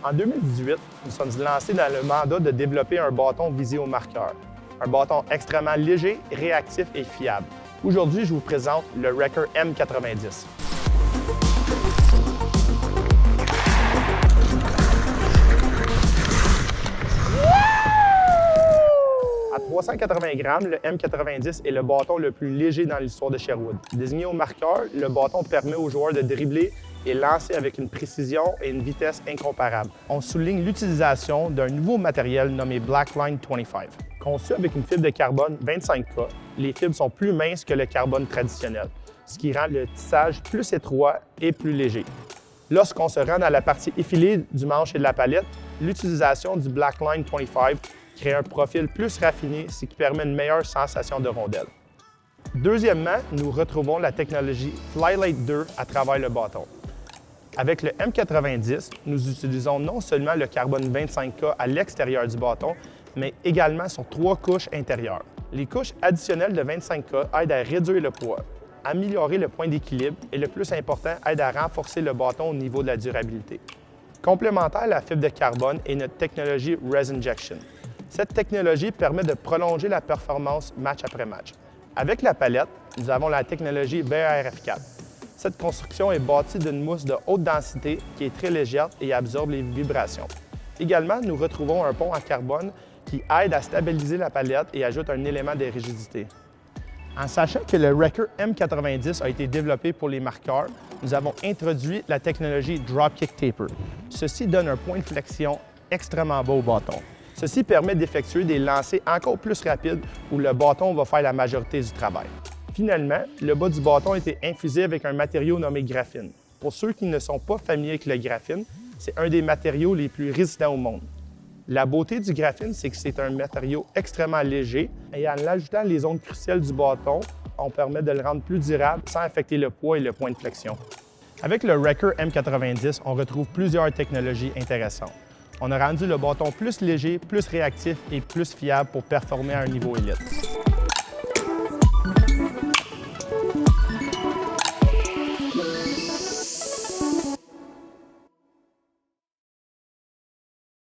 En 2018, nous sommes lancés dans le mandat de développer un bâton visé au marqueur. Un bâton extrêmement léger, réactif et fiable. Aujourd'hui, je vous présente le Wrecker M90. À 380 grammes, le M90 est le bâton le plus léger dans l'histoire de Sherwood. Désigné au marqueur, le bâton permet aux joueurs de dribbler et lancer avec une précision et une vitesse incomparables. On souligne l'utilisation d'un nouveau matériel nommé Blackline 25. Conçu avec une fibre de carbone 25K, les fibres sont plus minces que le carbone traditionnel, ce qui rend le tissage plus étroit et plus léger. Lorsqu'on se rend dans la partie effilée du manche et de la palette, l'utilisation du Blackline 25 crée un profil plus raffiné, ce qui permet une meilleure sensation de rondelle. Deuxièmement, nous retrouvons la technologie Flylight 2 à travers le bâton. Avec le M90, nous utilisons non seulement le carbone 25K à l'extérieur du bâton, mais également sur 3 couches intérieures. Les couches additionnelles de 25K aident à réduire le poids, améliorer le point d'équilibre et, le plus important, aident à renforcer le bâton au niveau de la durabilité. Complémentaire à la fibre de carbone est notre technologie Res Injection. Cette technologie permet de prolonger la performance match après match. Avec la palette, nous avons la technologie BRF4. Cette construction est bâtie d'une mousse de haute densité qui est très légère et absorbe les vibrations. Également, nous retrouvons un pont en carbone qui aide à stabiliser la palette et ajoute un élément de rigidité. En sachant que le Wrecker M90 a été développé pour les marqueurs, nous avons introduit la technologie Dropkick Taper. Ceci donne un point de flexion extrêmement bas au bâton. Ceci permet d'effectuer des lancers encore plus rapides où le bâton va faire la majorité du travail. Finalement, le bas du bâton a été infusé avec un matériau nommé graphine. Pour ceux qui ne sont pas familiers avec le graphine, c'est un des matériaux les plus résistants au monde. La beauté du graphine, c'est que c'est un matériau extrêmement léger et en ajoutant les zones cruciales du bâton, on permet de le rendre plus durable sans affecter le poids et le point de flexion. Avec le Wrecker M90, on retrouve plusieurs technologies intéressantes. On a rendu le bâton plus léger, plus réactif et plus fiable pour performer à un niveau élite.